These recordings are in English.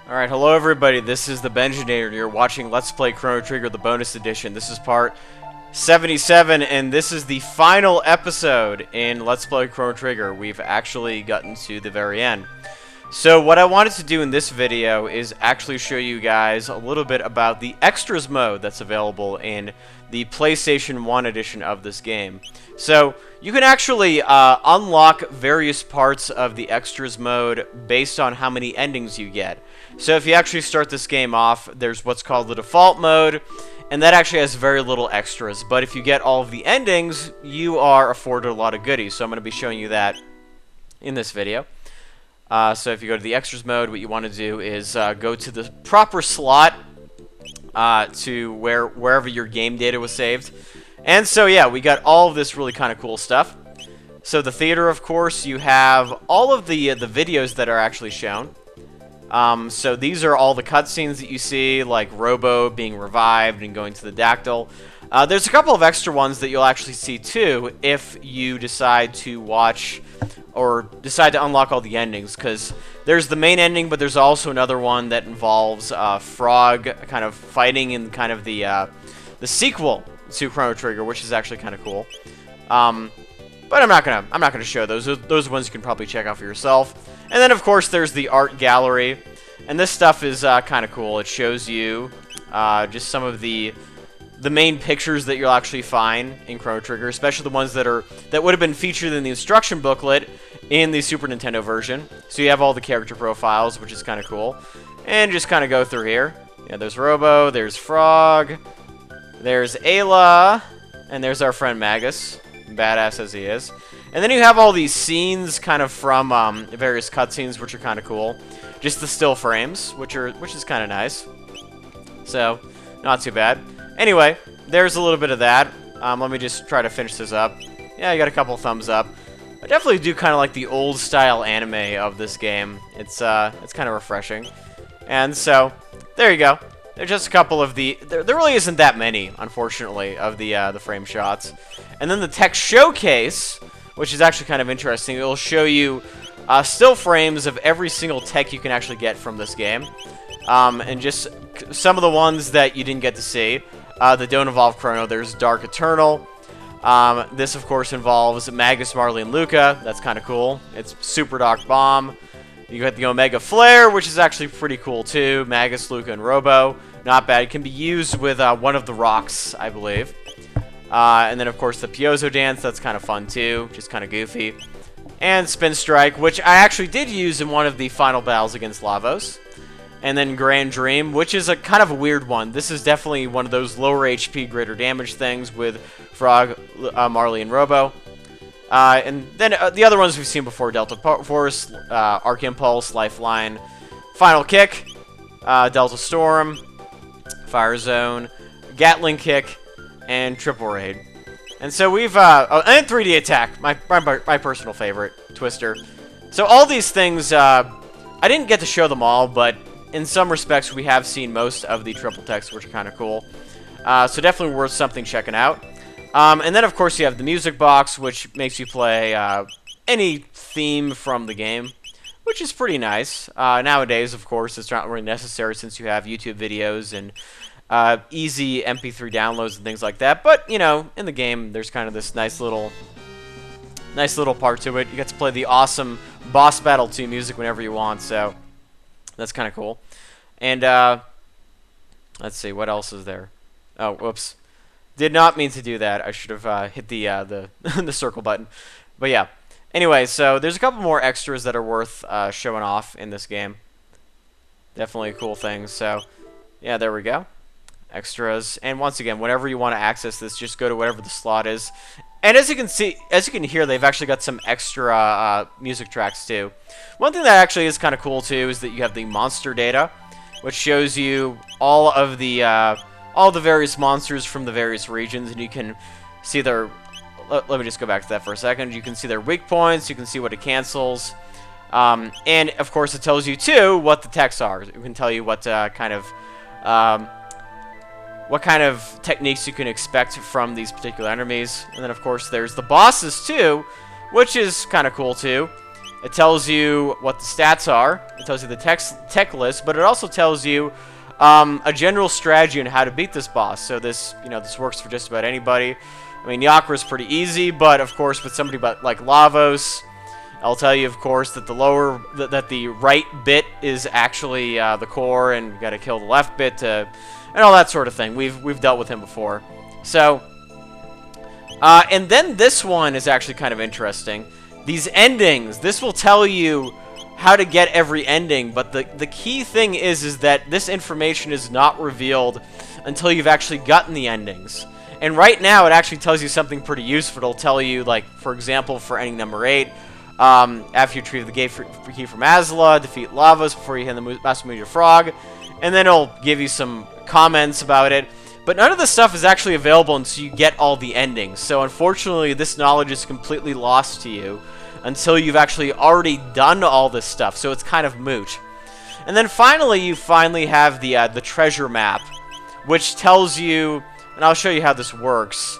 Alright, hello everybody, this is the Benjinator, and you're watching Let's Play Chrono Trigger, the bonus edition. This is part 77, and this is the final episode in Let's Play Chrono Trigger. We've actually gotten to the very end. So what I wanted to do in this video is actually show you guys a little bit about the extras mode that's available in the PlayStation 1 edition of this game. So you can actually unlock various parts of the extras mode based on how many endings you get. So if you actually start this game off, there's what's called the default mode, and that actually has very little extras. But if you get all of the endings, you are afforded a lot of goodies. So I'm going to be showing you that in this video. So if you go to the extras mode, what you want to do is go to the proper slot to wherever your game data was saved. And so yeah, we got all of this really kind of cool stuff. So the theater, of course, you have all of the videos that are actually shown. So these are all the cutscenes that you see, like Robo being revived and going to the Dactyl. There's a couple of extra ones that you'll actually see too if you decide to watch or decide to unlock all the endings, because there's the main ending, but there's also another one that involves Frog kind of fighting in kind of the sequel to Chrono Trigger, which is actually kind of cool. But I'm not gonna show those. Those ones you can probably check out for yourself. And then of course there's the art gallery, and this stuff is kind of cool. It shows you just some of the main pictures that you'll actually find in Chrono Trigger, especially the ones that would have been featured in the instruction booklet in the Super Nintendo version. So you have all the character profiles, which is kind of cool. And just kind of go through here. Yeah, there's Robo, there's Frog, there's Ayla, and there's our friend Magus, badass as he is. And then you have all these scenes kind of from various cutscenes, which are kind of cool. Just the still frames, which is kind of nice. So, not too bad. Anyway, there's a little bit of that. Let me just try to finish this up. Yeah, I got a couple thumbs up. I definitely do kind of like the old style anime of this game. It's kind of refreshing. And so, there you go. There's just a couple of the... There really isn't that many, unfortunately, of the frame shots. And then the tech showcase, which is actually kind of interesting. It'll show you still frames of every single tech you can actually get from this game. And just some of the ones that you didn't get to see that don't involve Chrono. There's Dark Eternal. This, of course, involves Magus, Marley, and Luca. That's kind of cool. It's Super Dark Bomb. You got the Omega Flare, which is actually pretty cool, too. Magus, Luca, and Robo. Not bad. It can be used with one of the rocks, I believe. And then, of course, the Piezo Dance. That's kind of fun, too. Just kind of goofy. And Spin Strike, which I actually did use in one of the final battles against Lavos. And then Grand Dream, which is a kind of a weird one. This is definitely one of those lower HP, greater damage things with Frog, Marley, and Robo. And then the other ones we've seen before: Delta Force, Arc Impulse, Lifeline, Final Kick, Delta Storm, Fire Zone, Gatling Kick, and Triple Raid. And so we've and 3D Attack, my personal favorite, Twister. So all these things, I didn't get to show them all, but in some respects we have seen most of the triple techs, which are kind of cool. So definitely worth something checking out. And then, of course, you have the music box, which makes you play any theme from the game, which is pretty nice. Nowadays, of course, it's not really necessary since you have YouTube videos and easy MP3 downloads and things like that. But, you know, in the game, there's kind of this nice little part to it. You get to play the awesome Boss Battle 2 music whenever you want, so that's kind of cool. And, let's see, what else is there? Oh, whoops. Did not mean to do that. I should have hit the the circle button. But yeah. Anyway, so there's a couple more extras that are worth showing off in this game. Definitely cool things. So yeah, there we go. Extras. And once again, whenever you want to access this, just go to whatever the slot is. And as you can hear, they've actually got some extra music tracks too. One thing that actually is kind of cool too is that you have the monster data, which shows you all the various monsters from the various regions, and you can see their... Let me just go back to that for a second. You can see their weak points, you can see what it cancels, and, of course, it tells you, too, what the techs are. It can tell you what kind of techniques you can expect from these particular enemies. And then, of course, there's the bosses, too, which is kind of cool, too. It tells you what the stats are. It tells you the tech list, but it also tells you a general strategy on how to beat this boss. So this, this works for just about anybody. I mean, Yakura's pretty easy, but of course, with somebody like Lavos, I'll tell you, of course, that the right bit is actually the core, and you got to kill the left bit and all that sort of thing. We've dealt with him before. So, and then this one is actually kind of interesting. These endings. This will tell you how to get every ending, but the key thing is that this information is not revealed until you've actually gotten the endings. And right now, it actually tells you something pretty useful. It'll tell you, like, for example, for ending number 8. After you retrieve the key from Azla, defeat Lavos before you hit the Master Meteor Frog, and then it'll give you some comments about it. But none of this stuff is actually available until you get all the endings. So unfortunately, this knowledge is completely lost to you until you've actually already done all this stuff. So it's kind of moot. And then finally, you have the treasure map, which tells you, and I'll show you how this works.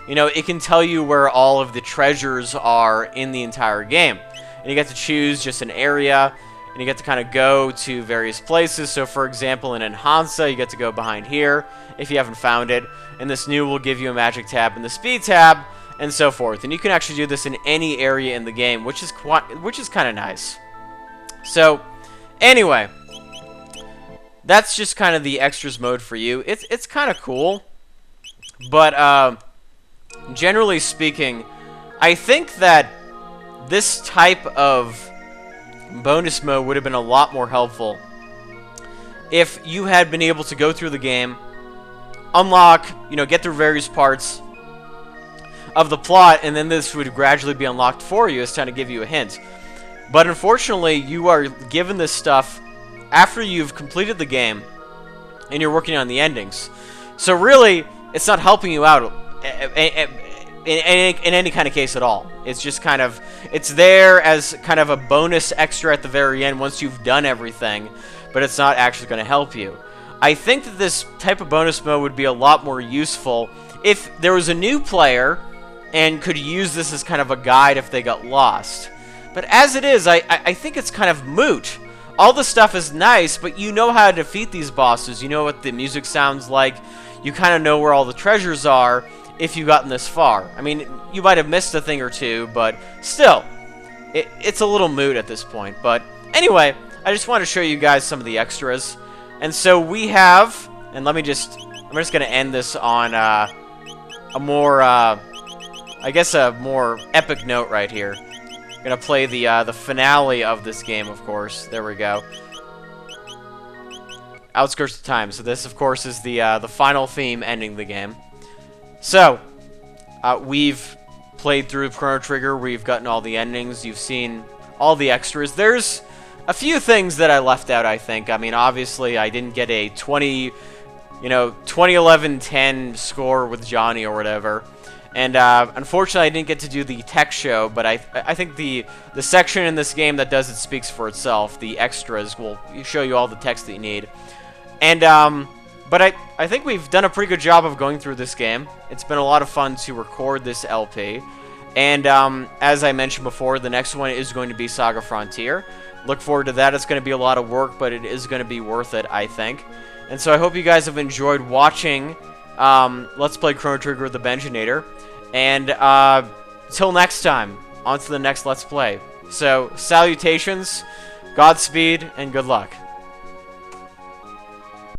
It can tell you where all of the treasures are in the entire game. And you get to choose just an area, and you get to kind of go to various places. So, for example, in Enhansa, you get to go behind here if you haven't found it. And this new will give you a magic tab and the speed tab, and so forth. And you can actually do this in any area in the game, which is kind of nice. So, anyway, that's just kind of the extras mode for you. It's kind of cool, but generally speaking, I think that this type of bonus mode would have been a lot more helpful if you had been able to go through the game, unlock, get through various parts of the plot, and then this would gradually be unlocked for you as trying to give you a hint. But unfortunately, you are given this stuff after you've completed the game and you're working on the endings. So really, it's not helping you out in any kind of case at all. It's just kind of, it's there as kind of a bonus extra at the very end once you've done everything, but it's not actually going to help you. I think that this type of bonus mode would be a lot more useful if there was a new player and could use this as kind of a guide if they got lost. But as it is, I think it's kind of moot. All the stuff is nice, but you know how to defeat these bosses. You know what the music sounds like. You kind of know where all the treasures are if you've gotten this far. I mean, you might have missed a thing or two, but still, it's a little moot at this point. But anyway, I just want to show you guys some of the extras. And so we have, and I'm just going to end this on a more, I guess a more epic note right here. I'm going to play the finale of this game, of course. There we go. Outskirts of Time. So this, of course, is the final theme ending the game. So, we've played through Chrono Trigger. We've gotten all the endings. You've seen all the extras. There's a few things that I left out, I think. I mean, obviously, I didn't get a 2011-10 score with Johnny or whatever. And unfortunately, I didn't get to do the tech show, but I think the section in this game that does it speaks for itself. The extras will show you all the text that you need. And, but I think we've done a pretty good job of going through this game. It's been a lot of fun to record this LP. And as I mentioned before, the next one is going to be Saga Frontier. Look forward to that. It's going to be a lot of work, but it is going to be worth it, I think. And so I hope you guys have enjoyed watching Let's Play Chrono Trigger the Benjinator. And till next time, on to the next Let's Play. So, salutations, Godspeed, and good luck.